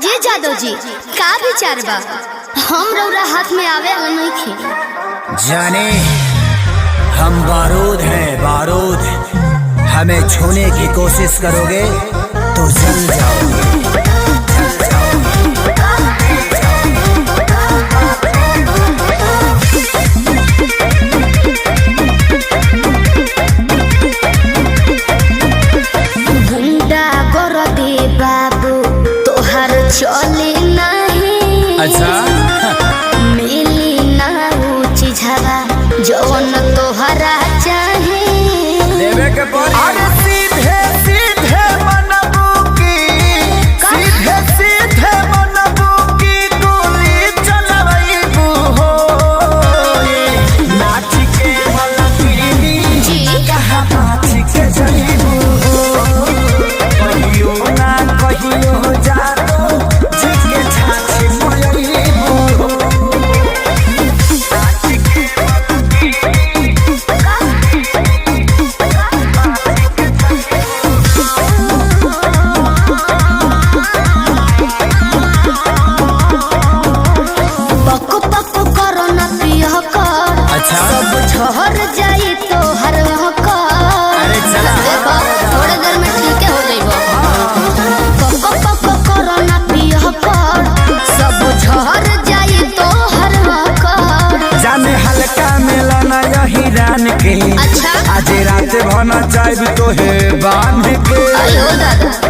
काजे जादव जी का विचार बा? हम रौरा हाथ में आवे वाला नहीं खे। जाने हम बारूद हैं बारूद, हमें छूने की कोशिश करोगे तो जल जाओगे। गुंडा कर दे बाबू तोहर चले नहीं। अच्छा मिली ना ऊंची झवा जौन तोहरा चाहे लेवे के अरे सीधे सीधे मनबू की, सीधे सीधे मनबू की गोली चलबू हो। नाच के मलबी जी कहाँ नाच के जईबू हो। कहियो ना कहियो जानो जिसके छाछी मयईबू हो। नाच के पक पक करो ना पिया कर। अच्छा। सब झहर जाई तो हर कर। अरे चला। देखो थोड़े देर में ठीक हो जाइबो। पक पक करो ना पिया कर। सब झहर जाई तो हर कर। जाने हल्का मिलाना यही रान के। अच्छा। आज रात भना चाहब तो है बांध के। अयो दादा